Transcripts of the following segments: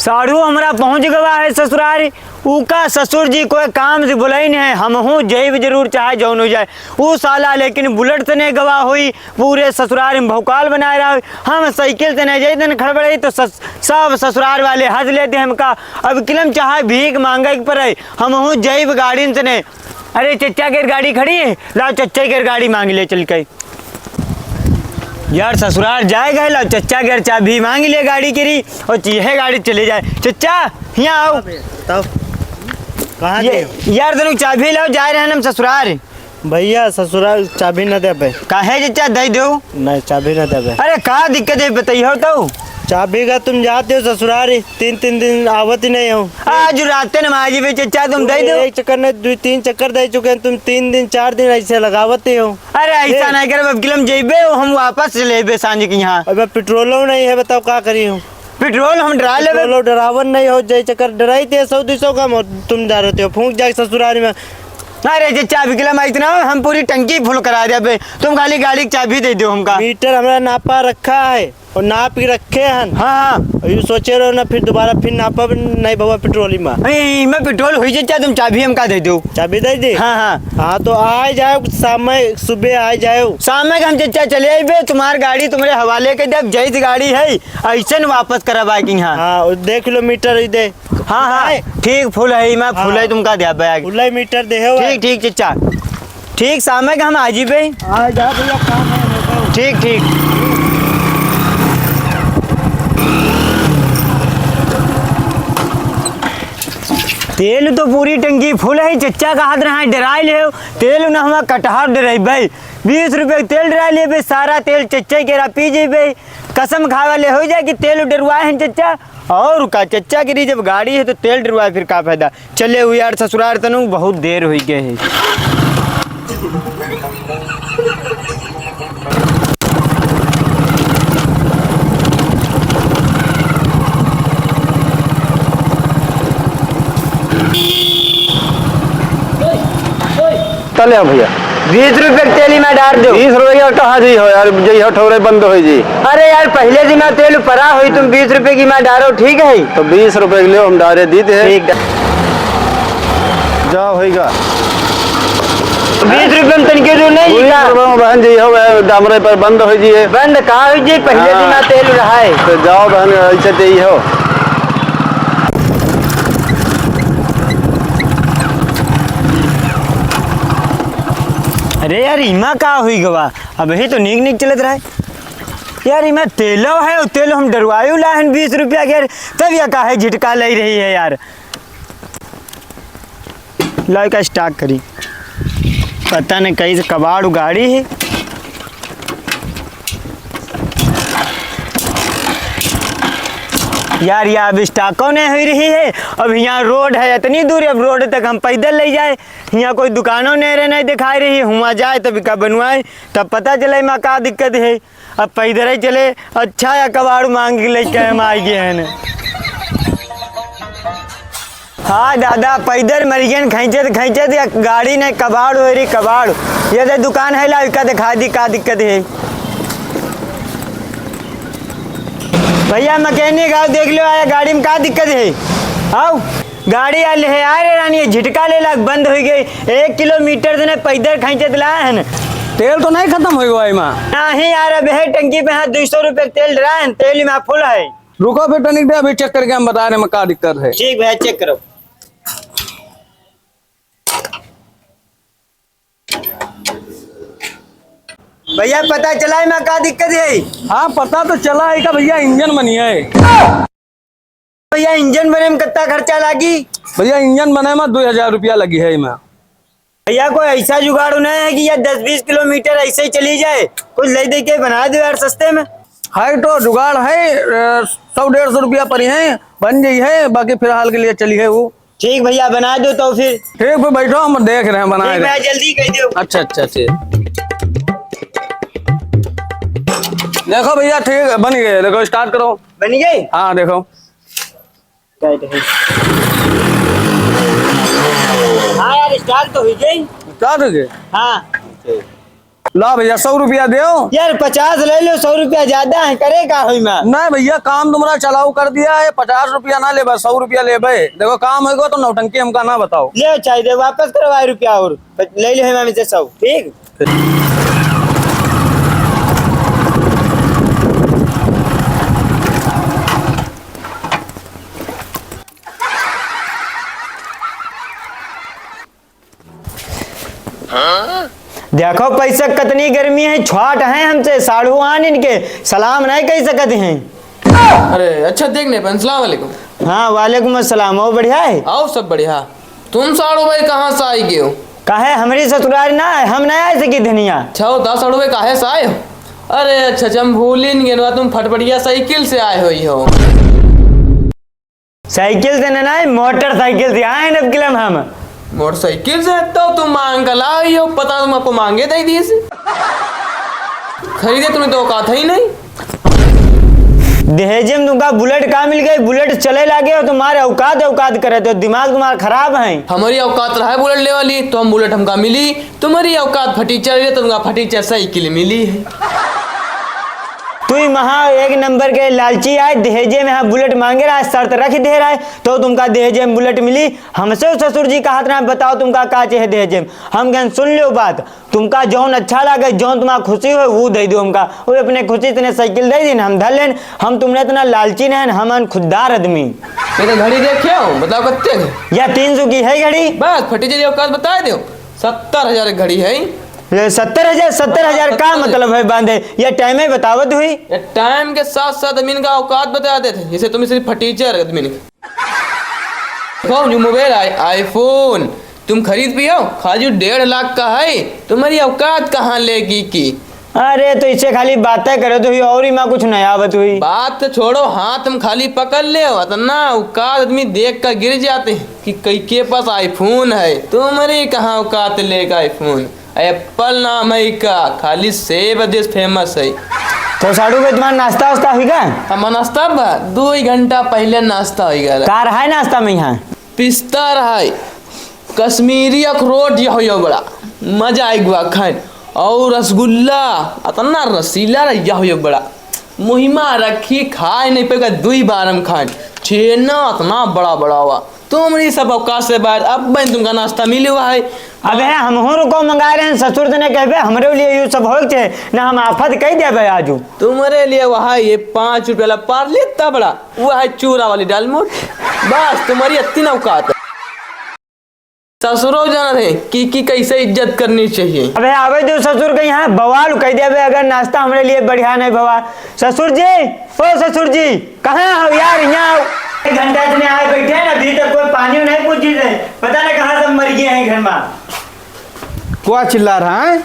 साढ़ू हमारा पहुंच गवा है ससुराल। उका ससुर जी कोई काम से बुलाई है, हम हूँ जैब जरूर चाहे जौन हो जाए। वो साला लेकिन बुलेट से नहीं गवा हुई, पूरे ससुराल में भौकाल बनाए रहा। हम साइकिल से नहीं जाते खड़बड़े तो सब ससुराल वाले हंस लेते हमका। अब किलम चाहे भीख मांगे पर हम हूँ जैब गाड़ी से नहीं। अरे चच्चा के गाड़ी खड़ी है, लाओ चच्चा के गाड़ी मांग ले चल के। यार ससुराल जाए गए, लो चच्चा के चाबी मांग ले गाड़ी की री और चीहे गाड़ी चले जाए। चच्चा यहाँ आओ। तब कहाँ यार तेरे चाबी लाओ, जा रहे हैं हम ससुराल। भैया ससुराल चाबी न दे पे। काहे चच्चा दे दो? नहीं चाबी न दे पे। अरे कहा दिक्कत है बताइए तो। चाबी का तुम जाते हो ससुराल, तीन दिन आवत ही नहीं हो। आज रात नमाजी पे चच्चा तुम दे दो। एक चक्कर ने 2-3 चक्कर दे चुके हैं, तुम 3 दिन 4 दिन ऐसे लगावते हो। अरे ऐसा नहीं कर, अब किलम जेबे हम वापस चले बे सांझ की यहाँ। अब पेट्रोलो नहीं है, बताओ क्या करी हूँ। पेट्रोल हम डरा ले। डरावन नहीं हो जाए चक्कर डराई थे 100-200 कम, तुम जा रहे हो फूंक जाए ससुराल में। अरे चच्चा अभी किलम इतना हम पूरी टंकी फुल करा दिया बे, तुम खाली गाड़ी की चाबी दे दो हमका। मीटर हमारा नापा रखा है और नाप के रखे हैं। हाँ यू सोचे रहो ना फिर दोबारा फिर नापा नहीं बाबा पेट्रोल में। मैं पेट्रोल हुई चच्चा, तुम चाबी हमका दे दो। चाबी दे दी। हाँ तो आ जाओ शाम में, सुबह आ जाओ। शाम में हम चच्चा चले आए, तुम्हारी गाड़ी तुम्हारे हवाले के जब जैसी गाड़ी है ऐसे न वापस करा बाइकिंग। हाँ देख लो मीटर दे। हाँ ठीक फुल है, मैं फुल है तुमका दिया बैग। फुल मीटर दे हो। ठीक चच्चा ठीक, शाम में हम आ जी पे। आ जाओ भैया, काम है। ठीक। तेल तो पूरी टंकी फुल है चच्चा का हाथ रहा डराई ले तेल न हम कटहर डराई भाई। 20 रुपये तेल डरा ले भाई, सारा तेल चच्चा के रा पी जे भाई। कसम खावा ले हो जाए कि तेल डरवाए हैं चच्चा। और का चच्चा की जब गाड़ी है तो तेल डरवाए फिर का फायदा। चले हुए यार ससुराल तनु बहुत देर हो गए है। चले भैया 20 रुपये तेली में डाल दो। 20 रुपया कहाँ जी हो यार, जी हो ठोरे बंद हो जी। अरे यार पहले दिन में तेल परा हुई, तुम 20 रुपये की मैं डालो ठीक है। तो 20 रुपये के लिए हम डारे दी थे। ठीक जाओ होगा 20 रुपये में तनके जो नहीं बहन जी हो डामरे पर बंद हो जी। बंद कहाँ हुई जी, पहले दिन में तेल रहा है। तो जाओ बहन ऐसे दे हो। अरे यार इमा का हुई गवा, अब ही तो नीक चलत रहा है यार। इमा तेलो है और तेलो हम डरवायु ला है 20 रुपया के, तब यह का है झिटका ले रही है यार। ला का स्टार्ट करी, पता नहीं कहीं से कबाड़ गाड़ी है। यार ये अब स्टाकों ने हो रही है। अब यहाँ रोड है इतनी दूर, अब रोड तक हम पैदल ले जाए। यहाँ कोई दुकानों नहीं दिखाई रही है, हुआ जाए तब का बनवाए तब पता चले माँ का दिक्कत है। अब पैदल ही चले अच्छा या कबाड़ मांग के लेके हम आ गए हैं। हाँ दादा पैदल मरियन खींचत या गाड़ी नहीं कबाड़ हो रही कबाड़। ये तो दुकान है ला दिखा दी का दिक्कत है। भैया मैकेनिक आओ देख लो आया गाड़ी में का दिक्कत है। आओ गाड़ी आले है आ रे रानी, झटका ले लाग बंद हो गई। 1 किलोमीटर से पैदल खींचत ला है। तेल तो नहीं खत्म हो गया नहीं यार, अब है टंकी पे हाँ 200 रुपये तेल डरा है, तेल में फुल है। रुको फिर टनिक दे, अभी चेक करके हम बता रहे हैं क्या दिक्कत है। ठीक भैया चेक करो। भैया पता चला है मैं क्या दिक्कत है। हाँ पता तो चला है का भैया, इंजन बनी है। भैया इंजन बने में कितना खर्चा लगी? भैया इंजन बने में 2000 रुपया लगी है। मैं भैया कोई ऐसा जुगाड़ नहीं है कि यार 10-20 किलोमीटर ऐसे ही चली जाए, कुछ ले दे के बना दो यार सस्ते में। है तो जुगाड़ है, 100-150 रुपया पर है, बन गई है। बाकी फिलहाल के लिए चली है वो। ठीक भैया बना दो तो फिर। ठीक फिर बैठो, हम देख रहे हैं बना रहे हैं। जल्दी कह दो। अच्छा ठीक देखो भैया, ठीक बन गए। देखो स्टार्ट करो। बन गई? हाँ देखो हाँ यार स्टार्ट तो हुई गई। स्टार्ट हो गए। हाँ ला भैया 100 रुपया दो। यार 50 ले लो, 100 रुपया ज्यादा है, करे का हुई मैं। नहीं भैया काम तुम्हारा चलाऊ कर दिया है, 50 रुपया ना ले, 100 रुपया ले भाई। देखो काम होगा तो नौटंकी हमका ना बताओ। ले चाहिए वापस करवाए रुपया और ले लो हम से 100, ठीक। देखो पैसा कितनी गर्मी है, छाट है हमसे, साढ़ू आन इनके सलाम नहीं कह सकते हैं। अरे अच्छा देखने पर अस्सलाम वालेकुम। हाँ वालेकुम अस्सलाम। हो बढ़िया है? आओ सब बढ़िया। तुम साड़ू भाई कहाँ से आई गए हो? काहे हमारी ससुराल ना है, हम नहीं आए सकी धनिया। अच्छा हो 10 साड़ू भाई काहे से आए हो? अरे अच्छा हम भूल ही नहीं गए, तुम फटफटिया साइकिल से आए हो। साइकिल से नहीं, मोटरसाइकिल से आए न किलम हम। मोटरसाइकिल से तो तुम मांग कर लाई हो, पता तुम आपको मांगे दे दिए से खरीदे तुम्हें तो औकात है ही नहीं। दहेज में तुमका बुलेट कहाँ मिल गई? बुलेट चले लगे हो, तुम्हारे औकात करे तो दिमाग तुम्हारा खराब है। हमारी औकात रहा है बुलेट ले वाली तो हम बुलेट हमका मिली, तुम्हारी औकात फटीचर है तो तुमका फटीचर साइकिल मिली है। तू महा एक नंबर के लालची आए, दहेजे में हाँ बुलेट मांगे रहा है, शर्त रख दे रहा है तो तुमका दहेजे में बुलेट मिली। हमसे ससुर जी कहा था बताओ तुमका का चाहिए दहेजे में। हम कहन सुन लो बात, तुमका जौन अच्छा लगे जौन तुम्हारा खुशी हो वो दे दो हमका। वो अपने खुशी इतने साइकिल दे दी ना, हम धर लेन। हम तुमने इतना लालची नहीं, हम खुददार आदमी। मेरे घड़ी देखे हो, बताओ कितने? या 300 की है घड़ी? बस फटीचर औकात बता दो, 70,000 घड़ी है। 70,000 का मतलब है बांधे? ये टाइम ही बतावत हुई। ये टाइम के साथ साथ अमीन का औकात बता देते थे, जैसे तुम सिर्फ फटीचर अमीन जो मोबाइल आईफोन तुम खरीद पियो खाली 1.5 लाख का है, तुम्हारी औकात कहाँ लेगी की? अरे तो इससे खाली बातें करे तो हुई और ही मैं कुछ नहीं आवत हुई। बात तो छोड़ो, हाथ हम खाली पकड़ ले ना औकात आदमी देख कर गिर जाते हैं कि कई के पास आईफोन है, तुम्हारी कहाँ औकात लेगा आईफोन? एप्पल नाम है का, खाली सेब देश फेमस है। तो साड़ू भाई तुम्हारा नाश्ता वास्ता हुआ? हमारा नाश्ता 2 घंटा पहले नाश्ता हो गया। का रहा है नाश्ता में? यहाँ पिस्ता रहा है, कश्मीरी अखरोट यो बड़ा मजा आएगा खान, और रसगुल्ला इतना रसीला रहा हो बड़ा मुहिमा रखी खाए नहीं पेगा 2 बार हम खाए। छेना इतना बड़ा बड़ा हुआ, तुम्हारी सब औकात से बाहर। अब बहन तुमका नाश्ता मिले हुआ है। अब है हम रुको मंगा रहे हैं, ससुर ने कहबे हमरे लिए ये सब हो ना, हम आफत कह देबे आजू। तुम्हारे लिए वह ये 5 रुपया वाला पार्ले इतना बड़ा, वो है चूरा वाली डालमोट, बस तुम्हारी इतनी औकात है। ससुरो जान है कि कैसे इज्जत करनी चाहिए। अबे आवे तो ससुर के यहाँ बवाल कह देबे अगर नाश्ता हमारे लिए बढ़िया नहीं बवाल। ससुर जी, ओ ससुर जी कहाँ हो यार? यहाँ 1 घंटा इतने आए बैठे हैं, अभी तक कोई पानी नहीं पूछी थे, पता नहीं कहाँ सब मर गए हैं घर में। क्या चिल्ला रहा है?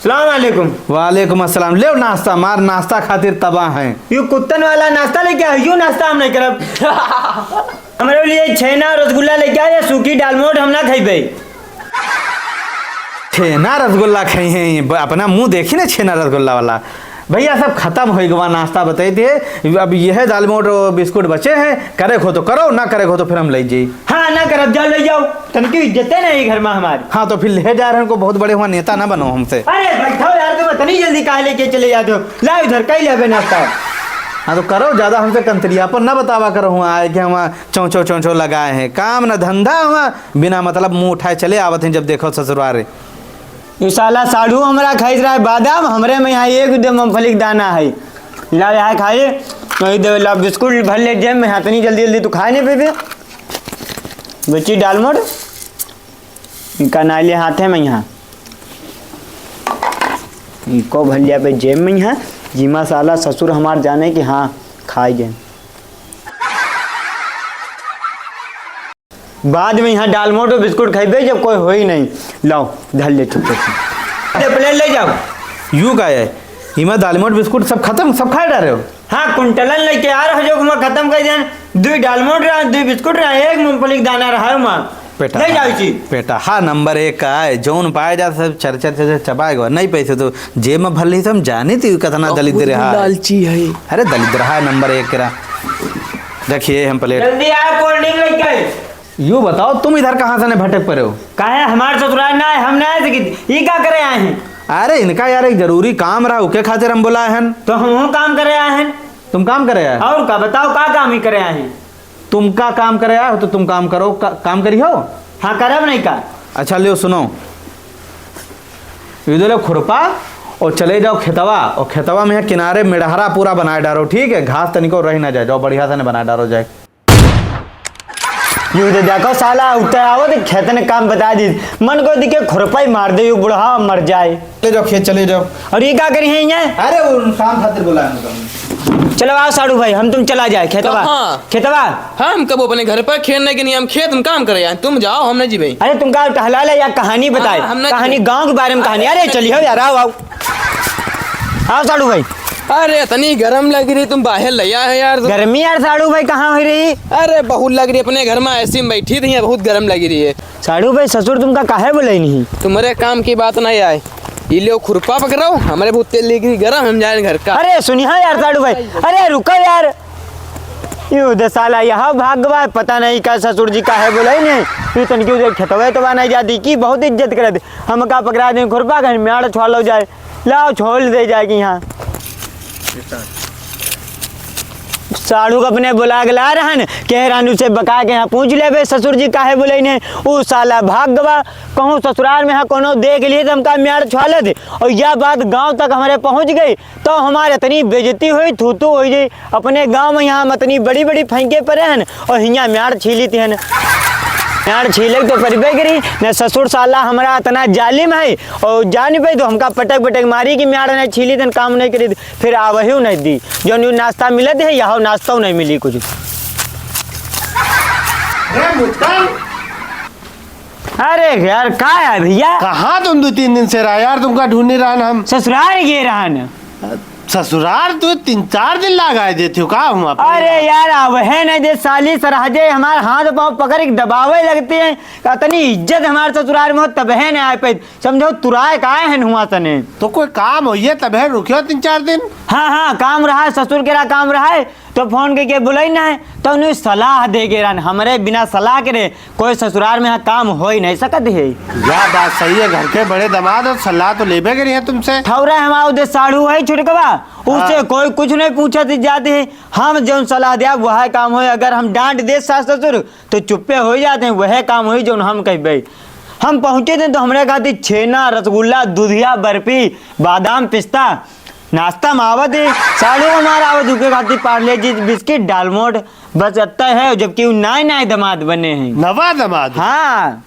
सलाम वालेकुम। वालेकुम अस्सलाम। ले नाश्ता मार, नाश्ता खातिर तबाह है। यू कुत्तन वाला नाश्ता लेके आए, यू नाश्ता हम नहीं करब। हमारे लिए छेना रसगुल्ला लेके आए, सूखी दालमोट हम ना खाइबे। छेना रसगुल्ला खाई हैं, अपना मुंह देखी ना छेना रसगुल्ला वाला। भैया सब खत्म हो गया नाश्ता बताई थे, अब यह दालमोट और बिस्कुट बचे हैं, करे हो तो करो, ना करे हो तो फिर हम ले जाइए। हाँ ना करब, जाओ ले जाओ, तनकी इज्जत है नहीं घर में हमारी। हाँ तो फिर ले जा रहे हैं, को बहुत बड़े हुआ नेता ना बनो हमसे। अरे बैठो यार, तुम इतनी जल्दी कहाँ लेके चले जाते हो? लाओ इधर कहीं ले नाश्ता। हाँ तो करो, ज्यादा हमसे कंतरिया पर ना बतावा करो, हुआ आए कि हम चौंचो चौंचो लगाए हैं, काम ना धंधा हुआ, बिना मतलब मुंह उठाए चले आवत हैं जब देखो ससुरारे। ये साला साढ़ू हमारा खाई रहा है बादाम, हमरे में यहाँ एक मूंगफली का दाना है। ला यहाँ खाए, ला बिस्कुट भर ले जेब में, इतनी जल्दी जल्दी तो खाए नहीं पे बच्ची दालमोट इनका नाले हाथे में यहाँ इनको भर लिया पे जेब में यहाँ, जिमा साला ससुर हमार जाने कि हाँ खाए गए। बाद में यहाँ दालमोट और बिस्कुट खाइबे जब कोई हो ही नहीं। लाओ धर ले चुप प्लेट ले जाओ। यू का है हिमा दालमोट बिस्कुट सब खत्म, सब खा डाले हो? हाँ कुंटलन लेके आ रहा जो मैं खत्म कर दिया। 2 दालमोट रहा, 2 बिस्कुट रहा, 1 मूंगफली का दाना रहा वहाँ बेटा। ले जाओ जी बेटा हाँ नंबर 1 का है, जौन पाया जाता सब चर्चा चबाएगा, नहीं पैसे तो जेब में भर ली तो हम जाने थी कितना दलिद्र रहा। लालची है। अरे दलिद्र है नंबर 1 करा। देखिए हम प्लेट जल्दी आओ, कोल्ड ड्रिंक लेके आए। यू बताओ तुम इधर कहाँ से भटक पड़े हो? कहा है हमारे ससुराल ना है, हम ना आए थे, ये क्या करे आए हैं? अरे इनका यार एक जरूरी काम रहा, उके खातिर हम बुलाए हैं। तो हम काम करे आए हैं। तुम काम करे आए? और का बताओ, का काम ही करे आए हैं? तुम का काम करे आए हो तो तुम काम करो, काम करी हो। हाँ करब नहीं का। अच्छा लियो सुनो, ये लो खुरपा और चले जाओ खेतवा, और खेतवा में किनारे मिड़हरा पूरा बनाए डालो, ठीक है? घास तनिको रही ना जाए, जाओ बढ़िया से न बना डालो जाए। यूं तो देखो साला उतर आओ तो खेत ने काम बता दी, मन को दिखे खुरपा ही मार दे, बुढ़ा मर जाए। चले जाओ खेत चले जाओ। और ये क्या करी है ये? अरे वो काम खातिर बुलाए। चलो आओ साड़ू भाई, हम तुम चला जाए खेतवा। कहाँ? खेतवा। हम कब अपने घर पर खेलने के नियम खेत में काम करे, तुम जाओ, हम नहीं जी भाई। अरे तुम का टहला ले या कहानी बताए? हाँ, हमने- कहानी गांव के बारे में कहानी। अरे चलिए यार, आओ आओ आओ साड़ू भाई। अरे इतनी गर्म लग रही, तुम बाहर लिया है यार। गर्मी यार साड़ू भाई कहाँ हो रही? अरे बहुत लग रही, अपने घर में ऐसी में बैठी थी, बहुत गर्म लग रही है। साड़ू भाई ससुर तुमका काहे बोले नहीं? तुम्हारे काम की बात नहीं आए, ये लो खुरपा पकड़ो, हमारे बहुत तेल लगी गर्म, हम जाए घर का। अरे सुनिए यार साड़ू भाई, अरे रुको यार, यूं दे साला यहाँ भागवा, पता नहीं का ससुर जी काहे बोले नहीं। तू तनकी उधर खेतवे तो नहीं जाती की, बहुत इज्जत करे थे। हम का पकड़ा दें खुरपा कहीं म्याड़ छोड़ जाए, लाओ छोड़ दे जाएगी यहाँ। साड़ू अपने बुला के ला रहन, कह रानू से बका के यहाँ पूछ ले ससुर जी काहे बोले ने। वो साला भाग गवा, कहूँ ससुराल में यहाँ कोनो देख लिए तो हमका म्याड़ छुआले थे, और यह बात गांव तक हमारे पहुँच गई तो हमारे इतनी बेइज्जती हुई, थूथू हुई जी। अपने गांव में यहाँ इतनी बड़ी बड़ी फेंके पड़े हैं और यहाँ म्याड़ छीली थी यार, छीले तो परबे करी न। ससुर साला हमारा इतना जालिम है, और जान पे तो हमका पटक पटक मारी कि म्याड़ नहीं छीली तन काम नहीं करी, फिर आवही नहीं दी। जो न्यू नाश्ता मिलत है यहाँ नाश्ता नहीं मिली कुछ। अरे यार का है भैया? कहाँ तुम 2-3 दिन से रहा यार, तुमका ढूंढ नहीं रहा हम। ससुराल गे रहन। ससुराल तो 3-4 दिन लगाए देते हो का हम? अरे यार अब है नहीं दे साली सरहजे, हमारे हाथ पाँव पकड़ के दबावे लगते हैं। इतनी इज्जत हमारे ससुराल में हो तब है नहीं आए पे, समझो तुराए का है हुआ तने। तो कोई काम हो ये तब है रुकियो 3-4 दिन। हाँ हाँ काम रहा है, ससुर के रहा काम रहा है तो फोन करके बुलाई ना है तो उन्हें सलाह दे के रहन। हमारे बिना सलाह करे कोई ससुराल में यहाँ काम हो ही नहीं सकत है। यह बात सही है, घर के बड़े दामाद और सलाह तो लेबे करी है तुमसे। ठौरा हमारा उधर साड़ू है छुटकवा, उससे कोई कुछ नहीं पूछत जाते हैं। हम जो सलाह दिया वह काम हो, अगर हम डांट दे सास ससुर तो चुप्पे हो जाते हैं, वह काम हो जो हम कह। हम पहुँचे थे तो हमारे खातिर छेना, रसगुल्ला, दूधिया, बर्फी, बादाम, पिस्ता नाश्ता में आवत है। साड़ू हमारा आवत उनके खातिर पार्ले जी बिस्किट, डालमोट, बस इतना है, जबकि नए दमाद बने हैं। नवा दामाद? हाँ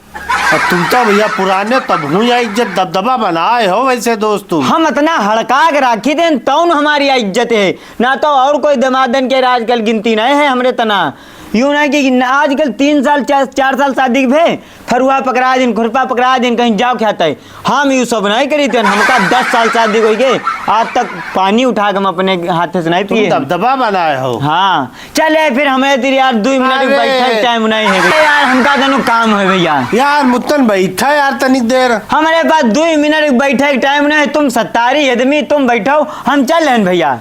और तुम तो भैया पुराने तब हूँ या इज्जत दबदबा बनाए हो वैसे दोस्त तुम। हम इतना हड़का के राखी थे तो हमारी इज्जत है ना, तो और कोई दमादन के आजकल गिनती नहीं है हमरे तना। यूँ नहीं कि आजकल 3 साल 4 साल शादी भे फरुआ पकड़ा दिन, खुरपा पकड़ा दिन, कहीं जाओ खाता है। हम यू सब नहीं करी थे, हमका 10 साल शादी हो गए, आज तक पानी उठा के हम अपने हाथ से नहीं पिए। दबदबा बनाए हो? हाँ चले फिर हमें तेरी यार 2 मिनट बैठे टाइम नहीं है यार, हमका दोनों काम है भैया। यार मुत्तन बैठा यार तनिक देर। हमारे पास 2 मिनट बैठे टाइम नहीं, तुम 70 आदमी तुम बैठो, हम चल रहे हैं भैया।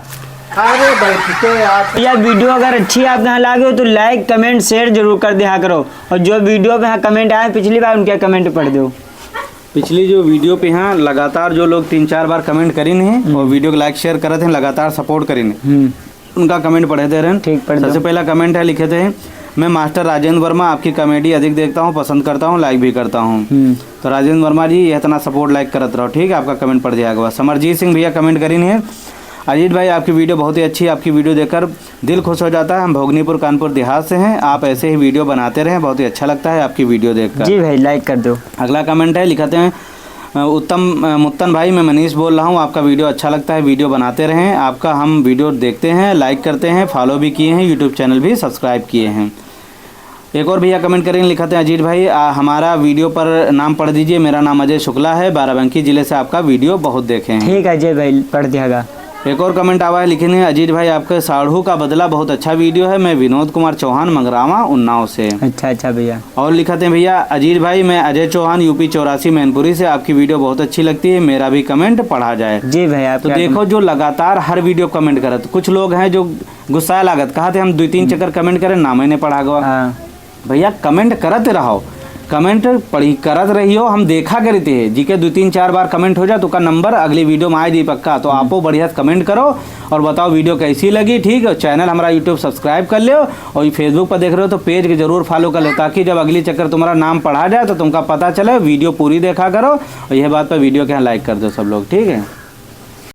अरे बैठते यार। यह वीडियो अगर अच्छी आप यहाँ लागे हो तो लाइक कमेंट शेयर जरूर कर दिया करो, और जो वीडियो पे यहाँ कमेंट आए पिछली बार उनके कमेंट पढ़ दो। पिछली जो वीडियो पे यहाँ लगातार जो लोग 3-4 बार कमेंट करीन हैं और वीडियो को लाइक शेयर करते हैं, लगातार सपोर्ट करीन, उनका कमेंट पढ़े दे रहे हैं। ठीक, पढ़ दो। सबसे पहला कमेंट है, लिखे थे मैं मास्टर राजेंद्र वर्मा आपकी कॉमेडी अधिक देखता हूँ, पसंद करता हूँ, लाइक भी करता हूँ। तो राजेंद्र वर्मा जी ये इतना सपोर्ट लाइक करते रहो, ठीक है? आपका कमेंट पढ़ दिया गया। समरजीत सिंह भैया कमेंट करीन है, अजीत भाई आपकी वीडियो बहुत ही अच्छी है, आपकी वीडियो देखकर दिल खुश हो जाता है। हम भोगनीपुर कानपुर देहात से हैं, आप ऐसे ही वीडियो बनाते रहें, बहुत ही अच्छा लगता है आपकी वीडियो देखकर। जी भाई लाइक कर दो। अगला कमेंट है, लिखाते हैं मुत्तन भाई मैं मनीष बोल रहा हूँ, आपका वीडियो अच्छा लगता है, वीडियो बनाते रहें, आपका हम वीडियो देखते हैं, लाइक करते हैं, फॉलो भी किए हैं, यूट्यूब चैनल भी सब्सक्राइब किए हैं। एक और भैया कमेंट करेंगे, लिखाते हैं अजीत भाई हमारा वीडियो पर नाम पढ़ दीजिए, मेरा नाम अजय शुक्ला है, बाराबंकी जिले से आपका वीडियो बहुत देखे हैं। ठीक है अजय भाई पढ़ दियागा। एक और कमेंट आवा है, लिखे हैं अजीत भाई आपके साढ़ू का बदला बहुत अच्छा वीडियो है, मैं विनोद कुमार चौहान मंगरावा उन्नाव से। अच्छा भैया। और लिखाते हैं भैया अजीत भाई मैं अजय चौहान यूपी 84 मैनपुरी से, आपकी वीडियो बहुत अच्छी लगती है, मेरा भी कमेंट पढ़ा जाए। जी भैया। तो देखो जो लगातार हर वीडियो कमेंट करत, कुछ लोग हैं जो गुस्सा लागत, कहा थे हम 2-3 चक्कर कमेंट करें नाम ही नहीं पढ़ा गवा। भैया कमेंट करते रहो, कमेंट पढ़ी करत रही हो, हम देखा करी थे जी के 2-3-4 बार कमेंट हो जाए तो का नंबर अगली वीडियो में आए दी पक्का। तो आपो बढ़िया से कमेंट करो और बताओ वीडियो कैसी लगी। ठीक है, चैनल हमारा यूट्यूब सब्सक्राइब कर लो और ये फेसबुक पर देख रहे हो तो पेज के जरूर फॉलो कर लो, ताकि जब अगली चक्कर तुम्हारा नाम पढ़ा जाए तो तुमका पता चले। वीडियो पूरी देखा करो और यह बात पर वीडियो के यहाँ लाइक कर दो सब लोग। ठीक है।